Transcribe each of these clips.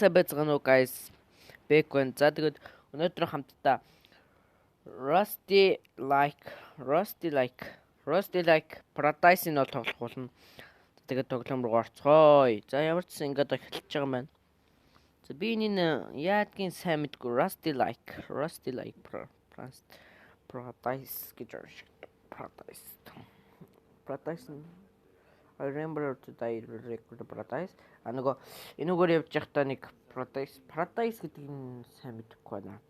сайн байцгаана уу guys. Back one. За тэгээд өнөөдөр хамтдаа Rusty like Paradise-ийн бол тоглох болно. Тэгээд тоглоом руу орцгоё. За ямар ч гэсэн ингээд эхэлж байгаа юм байна. За би энэ яадгийн сайн мэдгүй Rusty like Paradise гэж Paradise. I remember today record Paradise. Нөгөө энүүгээр явж байхдаа нэг Paradise гэдгийг сайн мэдэхгүй байна.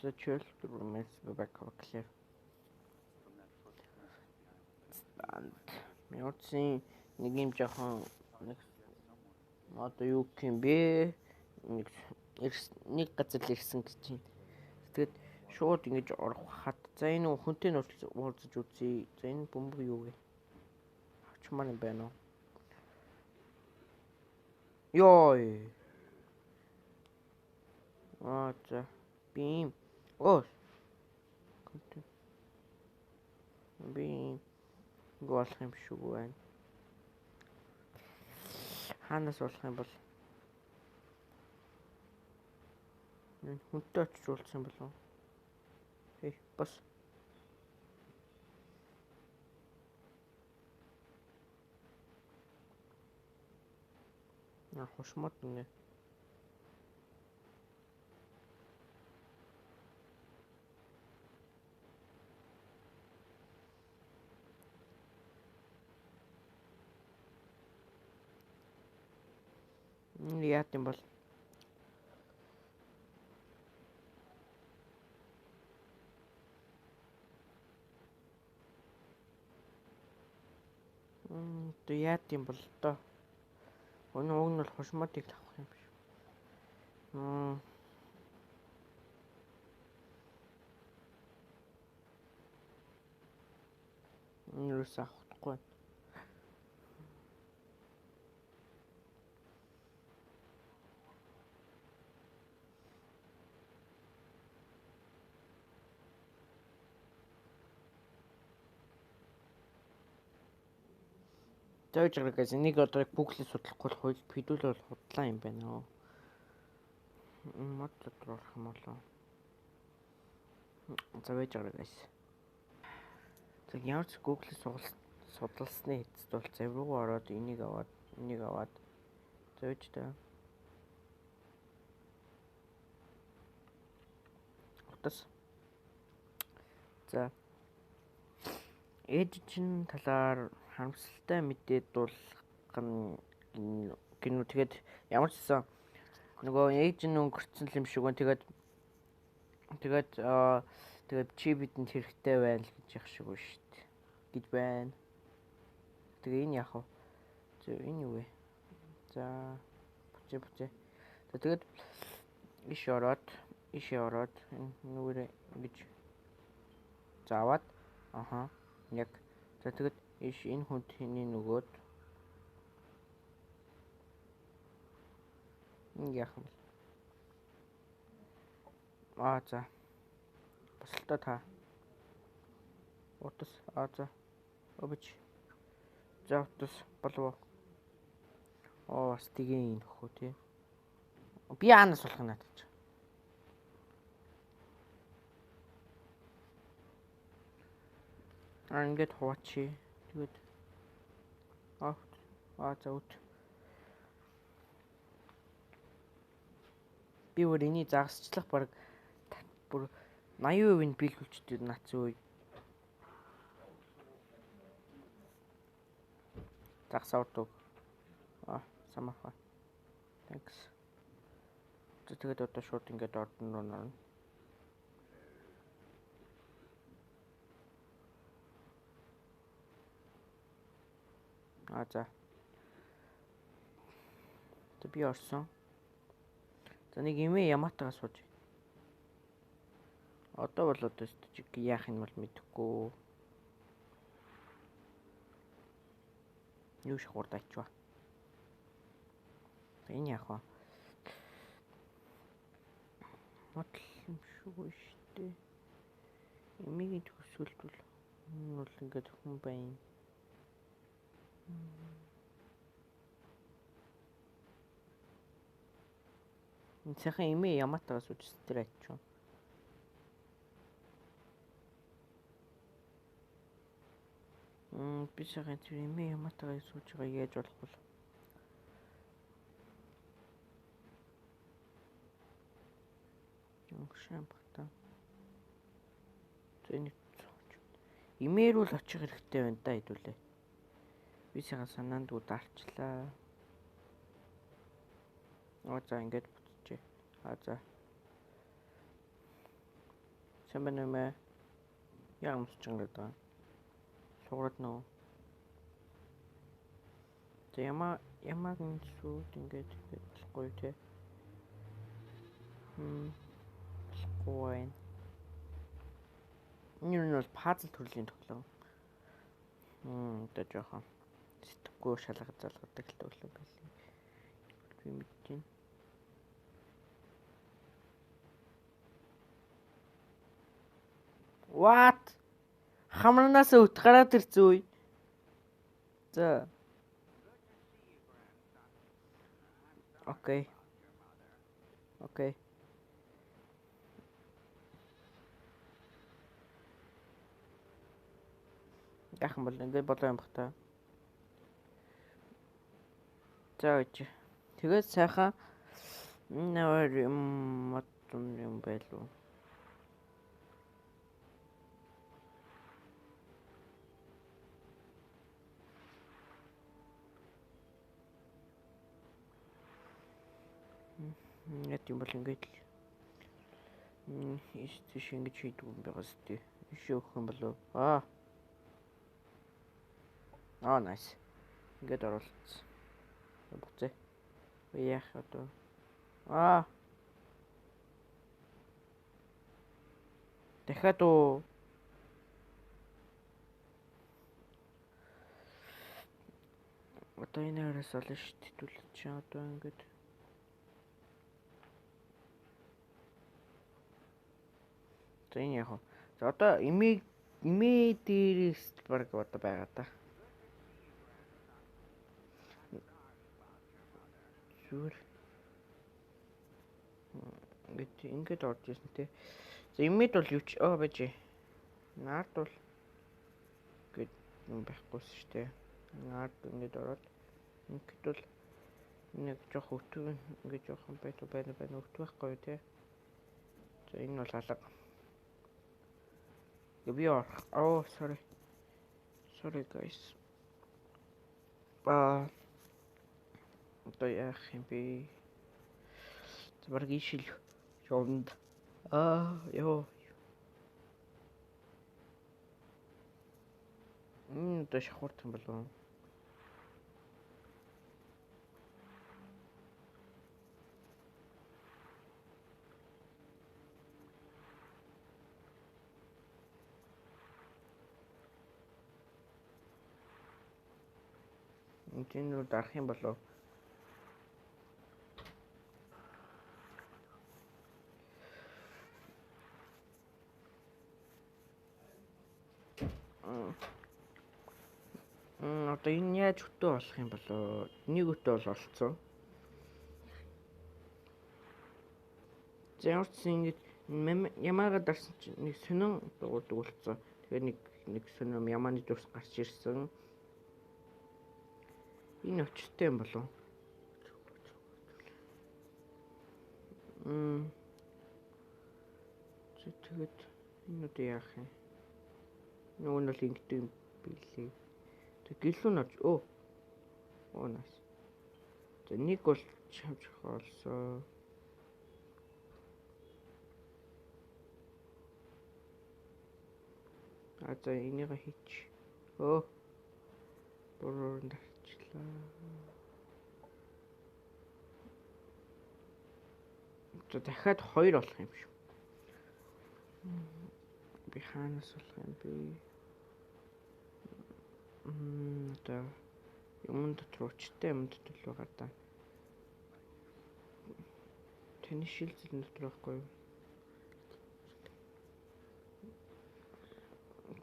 The church remains back clear. Мяуцын нэг юм жоохон одоо юу юм бэ? Нэг газар л ирсэн гэж чинь. Тэгээд шууд ингэж орох хат. За энэ хүнтэй нь уулзаж үзье. За энэ бөмбөг юу вэ? Авчмаар юм байна уу? Йой. За бим. Бим. Болох юм шүү байна. Хаанаас болох юм бол? Хүнтэй очиж уулзсан болов. Бас. Хошмот нэ. Яат юм бол яат юм бол тоо өнөө уг нь бол хошмотыг авах юм биш. Юус авахгүй. Тэгж байгаа гэсэн нэг одоо Google-ийг судлахгүй бол хэдүүл бол худлаа юм байна. Мод дотор орох юм болоо. За байж байгаа guys. Тэг ямар ч Google-ийг судалсны эцэст бол зав руу ороод энийг аваад зөөж та. Утас. За. Эджин талаар харамсалтай мэдээд дуулах гинүү тэгээд ямар ч гэсэн нөгөө эйжен өнгөрцөн юм шиг байна. Тэгээд чи бидэнд хэрэгтэй байл гэж яах шиг байна шүү дээ. Гэж байна. Тэгээ энэ яах вэ? Энэ юу вэ? За буцаа. За тэгээд иш ороод нүгээрээ ингэж заавад. Яг. За тэгээд энэ хүнд хийний нөгөөд яах вэ? За. Басалтаа та. Утас. За. Обич. За утас болов. Бас тгийн нөхөө тий. Би аанаас болох юм надад. Ингээд хуваачи. Тэгээд за үт. Би өөрийн загасчлах баг бүр 80% нь биелүүлчихэд нац үе. Загсаурдаг. Самаха. Thanks. Тэгээд одоо шууд ингээд ордон руу нөрнө. За. Тэ би орсон. За нэг имээ ямаатайгаа сууж. Одоо бол одоо чиг яах юм бол мэдэхгүй. Юу шахурд ачва. Энэ яах вэ? Мотл юм шүү дээ. Имигийн төсөлт бол ингээд хүн байна. Энэ сайхан имээ ямаатаас үжсдэр ачаа. Би сайхан тэр имээ ямаатаас сууж байгаа яаж болох вэ? Шам бата. Тэний имээр үл очих хэрэгтэй байна да хэдүүлээ. Би сайхан санаанд ударчлаа. За ингээд буцчихъя. За. Сайн байна. Яг мсч байгаа. Суурд нөө. Тэ ямаг нүсүүд ингээд гоё те. Гоё. Энэ нь бол пазл төрлийн тоглоом. Тэ жоохон сэтгэхгүй шалгаж залгадаг л тоглоом байли. Би мэдэн. What? Хамранаас өвт гараад ирсэн үе. За. Окей. Яхан бол ингээд болоо юм бах та. За үуч. Тэгээд сайхан нэр юм байлуу. Ят юм бол ингээд тийш ингэж хийдэг юм байгаас тий. Иш өөх юм болов. Nice. Ингээд оруулсан. Буцаа. Яах одоо? Дахиад уу. Одоо энэ араас олно шүү дээ. Түлж чаа одоо ингээд. За энэ яг. За одоо имээ дээрээс баг одоо байгаа та. Зүгээр. Ингээд орж ирсэн те. За имэд бол юу ч байж. Наард бол гээд юм байхгүйс шүү дээ. Наард ингээд ороод ингээд бол нэг жоох өтгөн ингээд жоохон байна өтгөх байхгүй те. За энэ бол алга. Би sorry guys. Одоо яах юм бэ? Зүгээр гişил явна. Ёо. Одоо шахурт юм болов. Энэ нь дарах юм болов. Одоо энэ яаж хөтөө болох юм болоо? Нэг өтөө бол олцсон. За ямар ч ингэж ямаагаа дарсан чинь нэг сонин дуулдаг болцсон. Тэгэхээр нэг сонин ямааны дурс гарч ирсэн. Энэ очтой юм болов? Тэгээд энэ үү яах юм? Нөгөө нь бол ингэдэг юм билээ. Тэг гэлүүн орж nice. За нэг бол чамж олсон. За энийг хийч. Буруунд арчлаа. За дахиад 2 болох юм шүү. Би хаанаас болох юм бэ? Одоо юм дотор учтай юм дотор л байгаа даа. Таны шилжил дотор байхгүй юу?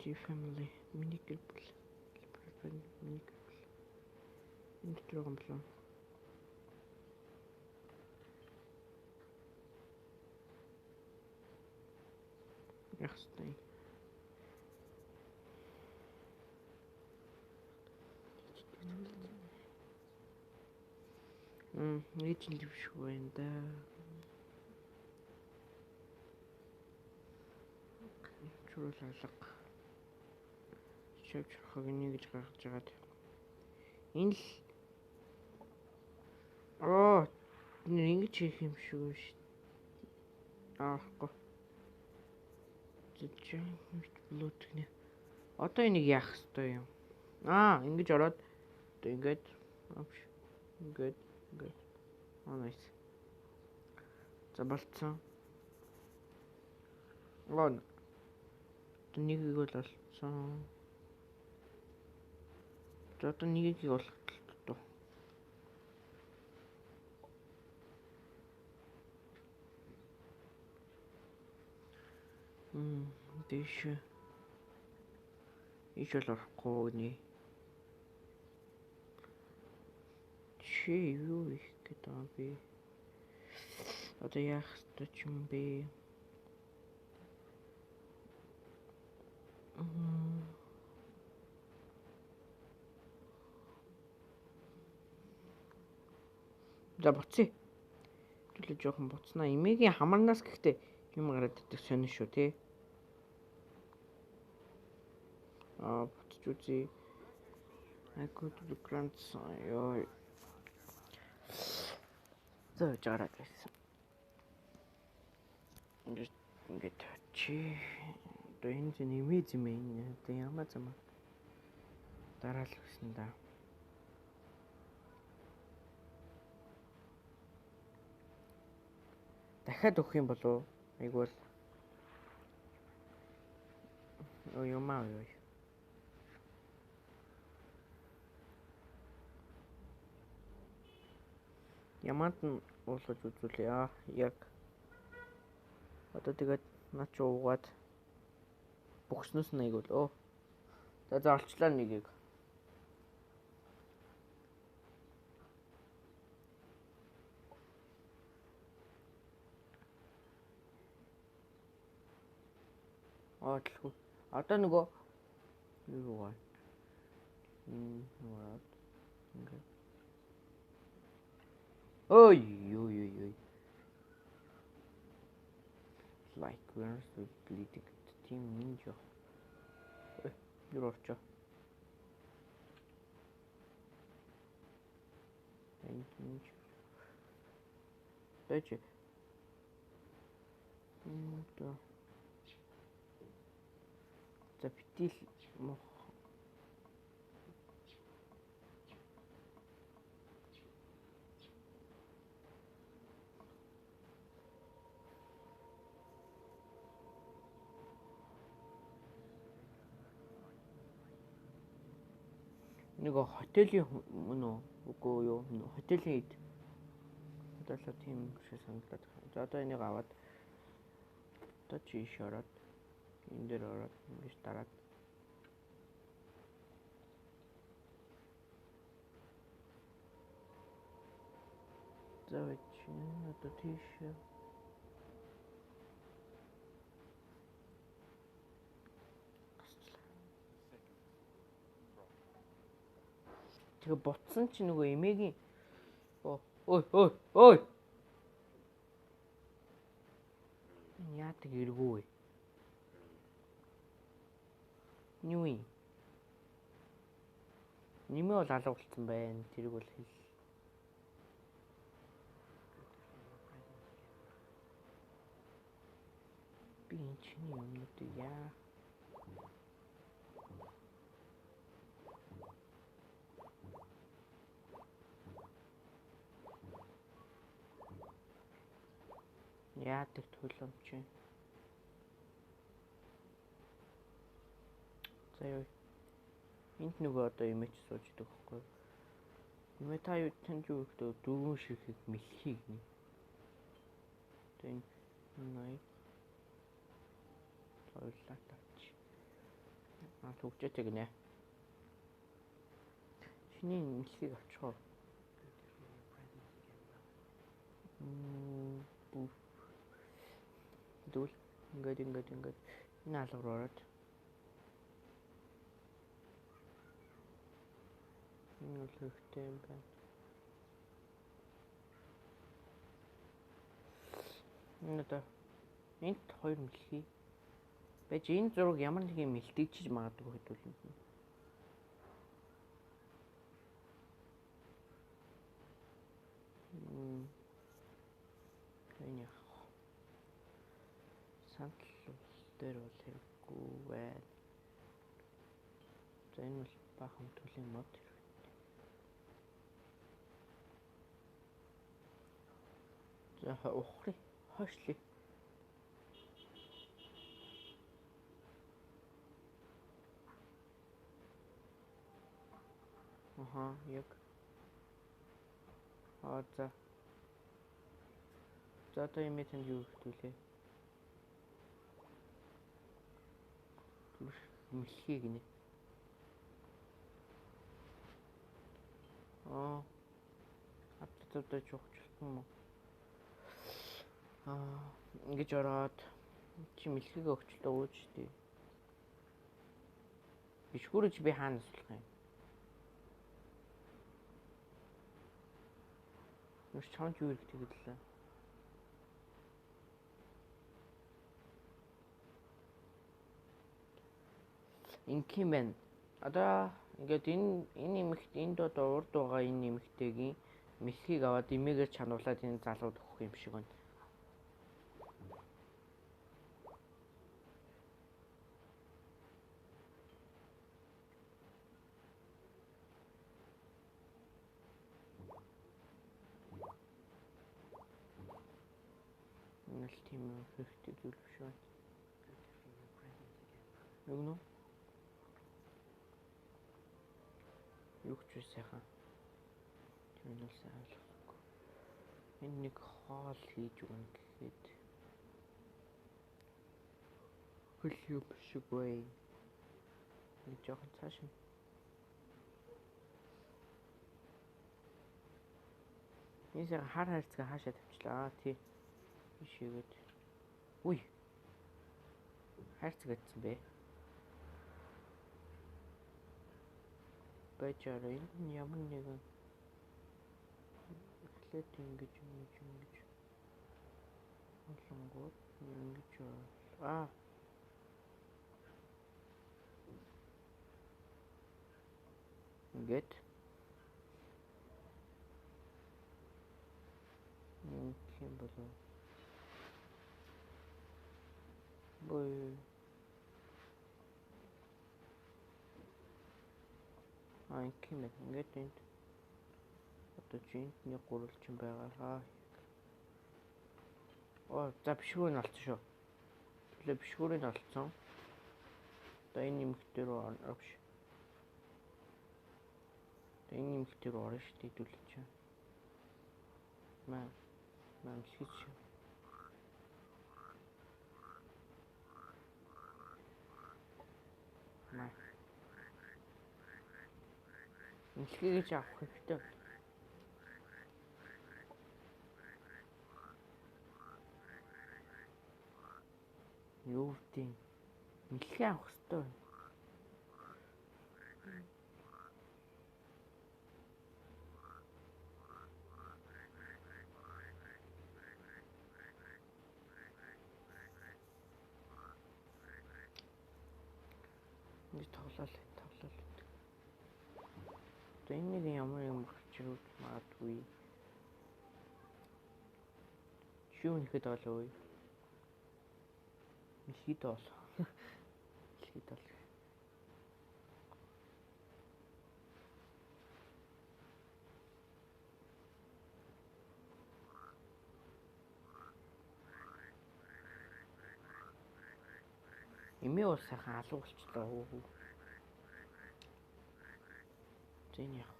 Family minikil pula. Minikil pula. Ini tu orang belum. Яах ёстой. Нэг юм шиг байна да. Чурал алга. Шавчрахыг нэгж гаргаж жагаад. Энэ л ингэж хийх юм шиг байна шүү. Аахгүй. Зэжин блүүд гинэ. Одоо энийг яах ёстой юм? Ингэж ороод одоо ингээд ингээд nice. За болцсон. Нэгийг бол олцсон. За одоо нэгийг болох тоо. Дэш. Ич бол орохгүй нэ. Чи юу их гэдэг юм бэ? Одоо яах ёстой ч юм бэ? За буцъя. Түлээ жоохон буцнаа. Эмээгийн хамарнаас гэхдээ юм гараад идэх сонир шүү тий. Буцаж үзье. Айгуу түлээ гранцсан ёо. За жараад байсан. Ингээд чи одоо энэ зэн эмээ юм ээ. Одоо ямар зам дараал гэсэн да. Дахиад өгөх юм болов? Айгуул. Юмаа. Ямаанд нь уулгаж үзүүлээ. Яг. Одоо тэгээд наа чи уугаад бөхснөөс нь айгуул. За олчлаа нэгийг. Дэлгүй. Одоо нөгөө юу вэ? Нуураад ингээд. Ой. Like where's the bleeding team ninja? Юу орчоо? Ninja. Дэжи. За битил мох. Нөгөө хотелийн мөн үү? Үгүй юу? Хотелийн ид. Удаалаа тийм шиг санагдаад байна. За одоо энийг аваад одоо чиш ороод энэ дээр ороод ингэж дараад. За одоо тийш. Тэгээ буцсан чи нөгөө эмээгийн ой. Яадаг эргүү вэ? Юу юм? Нэмээ бол алга болцсон байна. Тэрийг бол хэл. Би энэ чиний юмнуудыг яа. Яадаг төлөмч. За юу. Энд нөгөө одоо имэж сууж идэх байхгүй. Имэ та юу танд юу гэдэг дөрвөн ширхэг мэлхийг нэ. Тэн най. Ойлаа тач. Төгчөөтэй гинэ. Чиний мэлхийг авчихоо. Дүүл ингээд Энэ алга руу ороод. Энэ бол хэрэгтэй юм байна. Энэ одоо энт 2 мэлхий. Бэж энэ зураг ямар нэг юм илтгэж магадгүй хэдүүлнэ. Энэ яах вэ? Санал дээр бол хэрэггүй байна. За энэ бол баахан төлийн мод хэрэгтэй. За ухрыг хойшлие. Аха, яг. За. За одоо юм тэнд юу хэвтүүлээ? Мэлхий гинэ. Хатцуудаа жуухчлсан юм уу? Ингэж ороод чи мэлхийг өгчлөө ууж тий. Бишгүрэж би хаанаас болох юм? Нүш чамд юу ирэх тэгэлээ. Инким байна. Одоо ингээд энэ нэмэгт энд одоо урд байгаа энэ нэмэгтэйгийн мэлхийг аваад имээгээр чануулаад энэ залууд өгөх юм шиг байна. Энэ л тийм хэрэгтэй зүйл биш байна. Юу нөө? Юу ч сайхан. Энэ л сайн ойлгохгүй. Энэ нэг хоол хийж өгнө гэхэд хөл юм шиг бай. Нэг жоохон цааш нь. Энэ сайхан хар хайрцаг хаашаа тавьчлаа. Тий. Шигэд. Уй. Хайрцаг гэсэн бэ. Бачаар энэ ямар нэгэн эхлээд ингэж олонгууд ингэж ингээд юм болов. Бой. Инким ингээд энд одоо чиний гурвалжин байгаа. За бишгүүрийг олцсон шүү. Төлөө бишгүүрийг олцсон. Одоо энэ нэмэгтэй рүү орно биш. Одоо энэ нэмэгтэй рүү орно шүү дээ хэдүүлж чинь. Мам хийж. Мэлхийгэж авах хэрэгтэй. Юу гэдэг мэлхий авах хэрэгтэй. Нэг тоглоал. Одоо энэ нэг ямар юм гарч ирвэл магадгүй. Юу нэхэд болов уу? Мэлхий дол. Мэлхий дол. Эмээ ус сайхан алуу болчлоо. Зин яах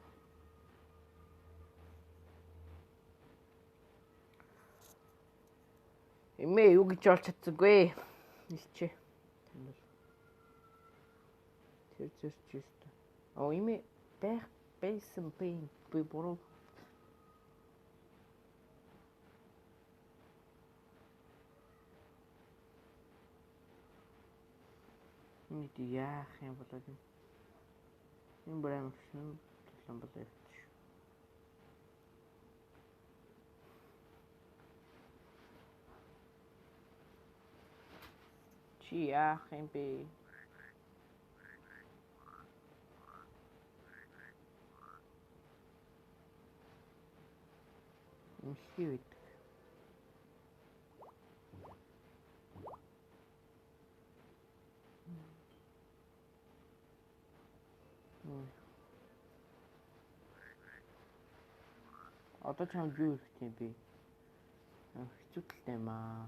вэ? Эмээ юу гэж олж чадсангүй. Илчээ. Тэр зэрч юуста. Эмээ байсан би буруу. Энд яах юм болоод юм. Энэ бүр амар шин тулан болоо явчих. Чи яах юм бэ? Мэлхий үед. Одоо чамд юу хэрэгтэй юм бэ? Хэцүү талтай юм аа.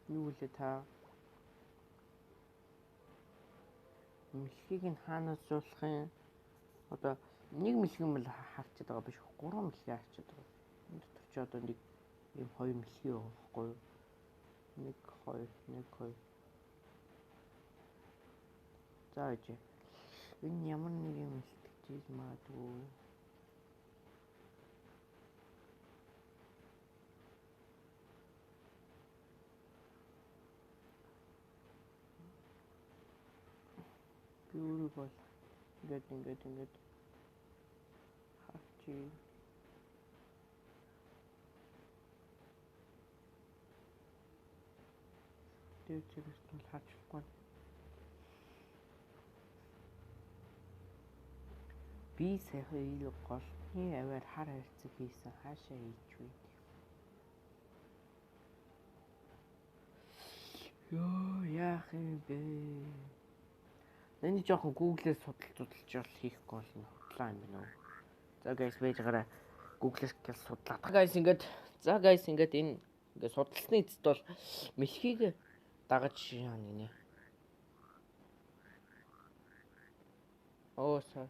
Юу вэ та? Мэлхийг нь хаанаас зуулах юм? Одоо нэг мэлхий юм л харчаад байгаа биш. 3 мэлхий харчаад байгаа. Энэ дотор чи одоо нэг ийм 2 мэлхий байгаа байхгүй юу? 1 2 1 2. За ээж. Энэ ямар нэг юм илтгэж магадгүй. Beautiful. Ингээд хачи. Тэрчээс нь хачхгүй. Би саяхан илүү голны аваар хар харьцаг хийсэн. Хаашаа хийж вэ? Йоо, яах юм бэ? Энд жоохон Google-ээс судалж хийхгүй болно. Худлаа юм байна уу? За guys, байж гараа Google-ээс судлаа. Guys ингээд энэ ингээд судалсны эцэст бол мэлхийг дагаж яана гинэ. Оо сар.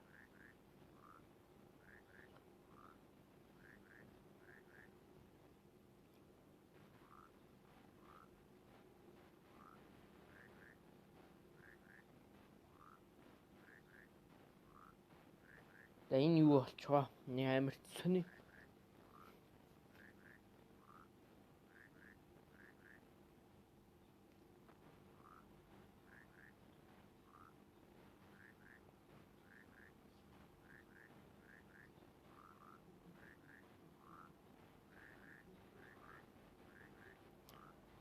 За энэ юу болчихвоо? Нэг амар сони.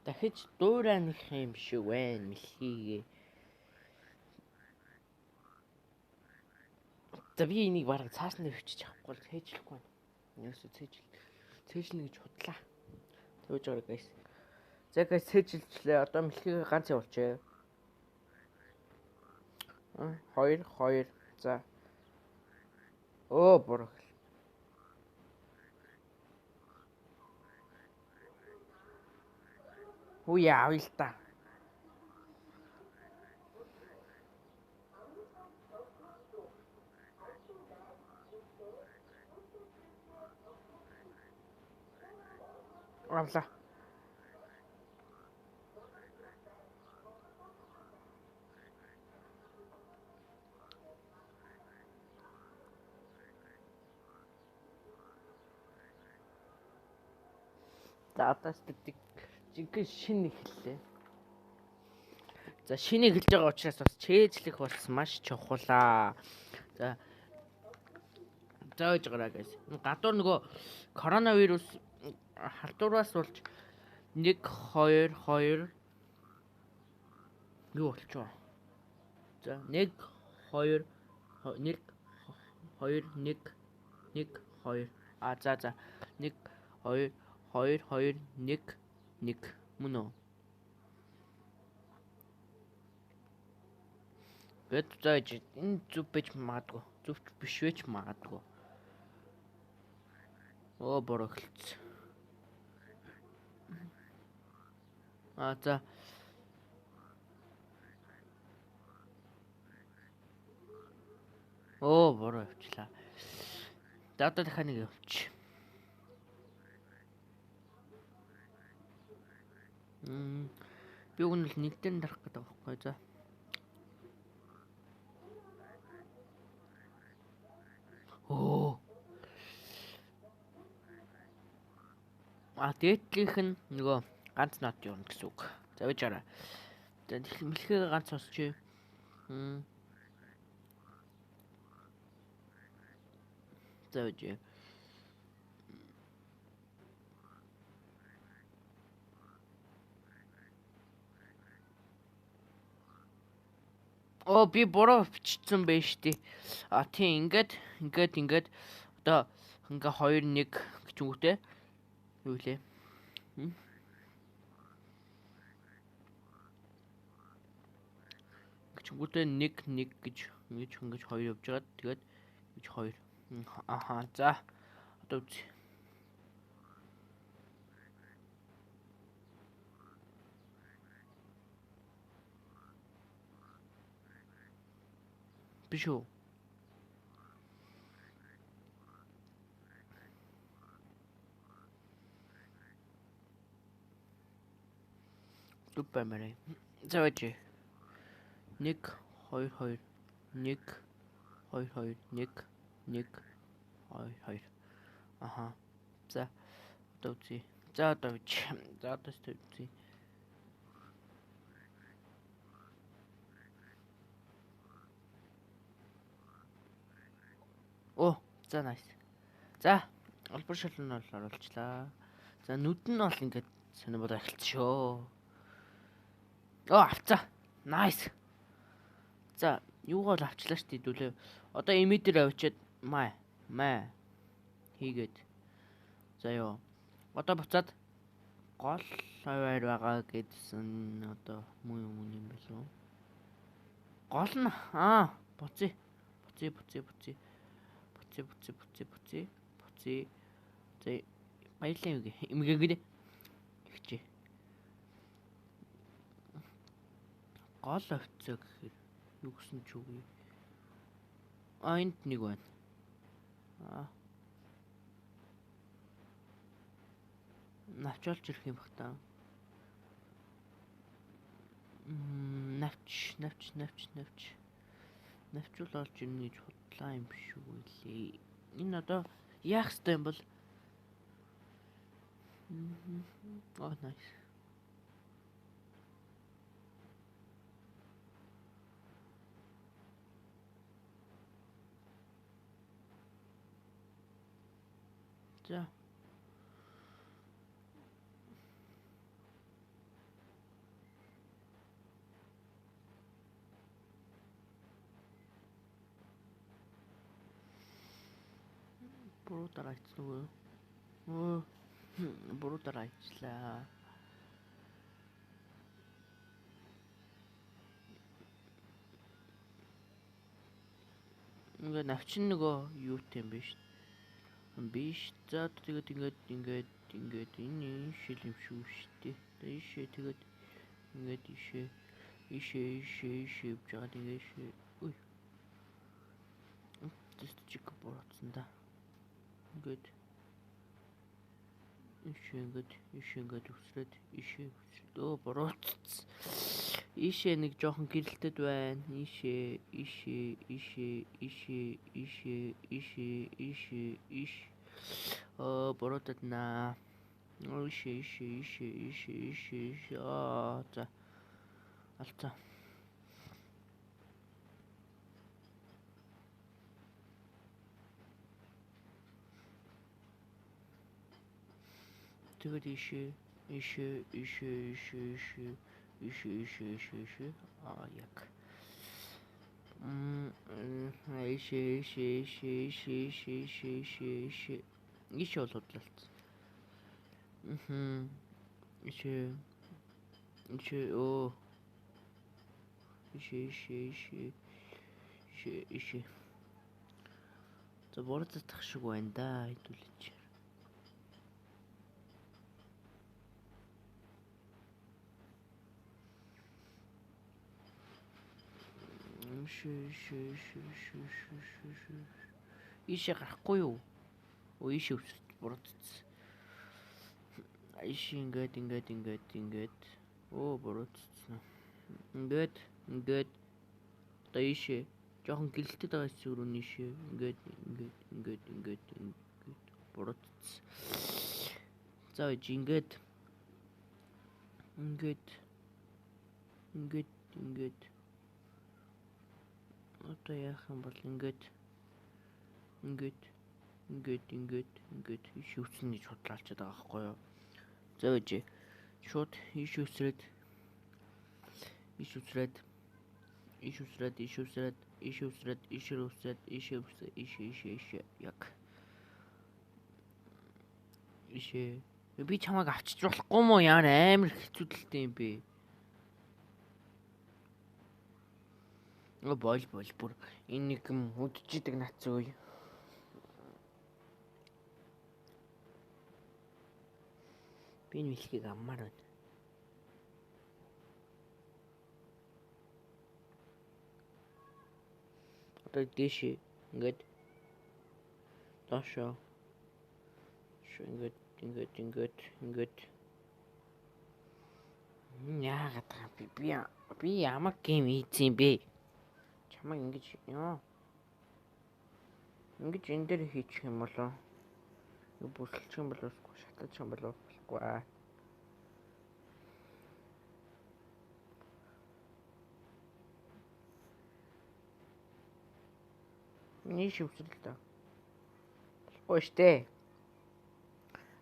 Дахиж дуурайных юм шиг байна мэлхийгээ. За би энийг бараг цааш нь өвчиж авахгүй л цээжлэхгүй байна. Яасаа цээжлэнэ гэж худлаа. Төвж байгаа guys. За guys цээжилчлээ. Одоо мэлхийгээ ганц явуулчихъя. 2 за. Оо буруу. Хүү яав л та. Авла. За одоо жинхэнэ шин эхэллээ. За шинэ эхэлж байгаа учраас бас чэйжлэх бас маш чухлаа. За зааж гараа guys. Гадуур нөгөө коронавирус халдвараас болж 1 2 2 юу болчихоо. За 1 2 1 2 1 1 2 за 1 2 2 2 1 1 мөн үү? Гэт зааж энэ зүв бэж магадгүй. Зүвч биш вэж магадгүй. Оо буруу хэлсэн. За. Оо буруу явчлаа. За одоо дахиад нэг явууч. Би өгнөл нэгдэн дарах гэдэг байхгүй за. Оо. Дээдлийнх нь нөгөө ганц нот юурна гэсэн үг. За байж араа. За мэлхээ ганц сонсч. За байж. Би буруу бичсэн байж тээ. Тийм ингээд одоо ингээ 2 1 гэж үгтэй. Юу лээ? Гүтээ 1 1 гэж ингэж 2 явж байгаа. Тэгээд гэж 2. Аха. За. Одоо үз. Биш үү? Баймарай. За байж. 1 2 2 1 2 2 1 1 2 2. Аха. За. Одоо үзье. За одоо үз. За одоо үзье. За nice. За, олбор шалан нь бол оруулчлаа. За нүд нь бол ингээд сонирхол эхэлчихөө. Авцаа. Nice. За, юугаар авчлаа ш тийдүүлээ. Одоо имидэр авчиад маа хийгээд. За ёо. Одоо буцаад гол аваар байгаа гэдсэн одоо муу юм болов. Гол нь буцъя. За баялаа юу имгээгээд ихчээ. Гол авцаа гэхээр юу гэсэн ч үгүй. Энд нэг байна. Навчуулж ирэх юм бах та. Навч. Навчуул олж ирнэ гэж бодлаа юм биш үү лээ. Энэ одоо яах ёстой юм бол? Nice. За. Буруу дараачлаа. Буруу дараачлаа. Ингээ навчин нөгөө юутэй юм биш. За тэгээд ингээд энэ шил юм шүү дээ. Ишээ тэгээд ингээд ишээ явж байгаа тэгээд ишээ. Ой. Тэст чиг буурсан да. Ингээд ишээ үсрээд буруутц. Ишээ нэг жоохон гэрэлтэд байна. Ишээ. Буруутад наа. Ишээ. За. Алцаа. Тэгээд ишээ. Яг. Ишээ болодлалт. Ишээ. Ишээ. За буруутах шиг байна да. Хэдүүлж. Ишээ гарахгүй юу? Ишээ буруутц. Ишээ ингээд. Буруутцсан. Ингээд. Одоо ишээ жоохон гэрэлтэд байгаа зүрх ишээ. Ингээд. Буруутц. За ингээд Ингээд одоо яах юм бол ингээд иш үтсэн гэж худлаалчаад байгаа байхгүй юу. За үжи шууд иш үсрээд яг ишээ би чамайг авчиж болохгүй мó яа амар хэцүүдэлтэй юм бэ. Бол бүр энэ нэг юм үдчихдэг нац үе. Би энэ мэлхийг аммаар байна. Одоо дэшээ ингээд доошоо ингээд яагаад би ямар гейм хийцэн бэ? Чамаа ингэж энэ дээр хийчих юм болоо. Бүсэлчих юм болоо, шатаачих юм болоо болохгүй аа. Миний шивсэлтэй. Болохгүй штэ.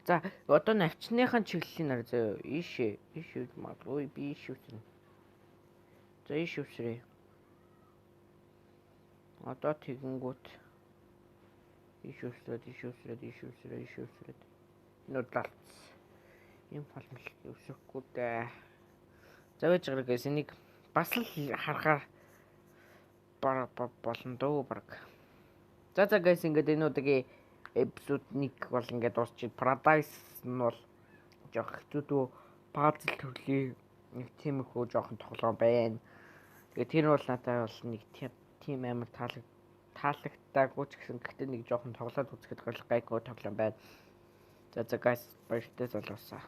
За одоо навчныхаа чиглэлийн нар зөө иш магадгүй би иш үснэ. За иш үсрээ. Одоо тэгэнгүүт иш үсрээд нудлалц. Им фалмил өсөхгүй дээ. За байж байгаа гэс энийг бас л харахаар болно дөө баг. За гэс ингээд энэ удаагийн эпизод 1 бол ингээд дуусчих. Paradise нь бол жоох хэцүүдөө пазл төрлийн нэг тиймэрхүү жоохон тоглоом байна. Тэгээ тэр бол надад бол нэг тийм амар таалагдаагүй ч гэсэн гэхдээ нэг жоохон тоглоод үзэхэд гайгүй тоглоом байна. За guys баяртай залуусаа.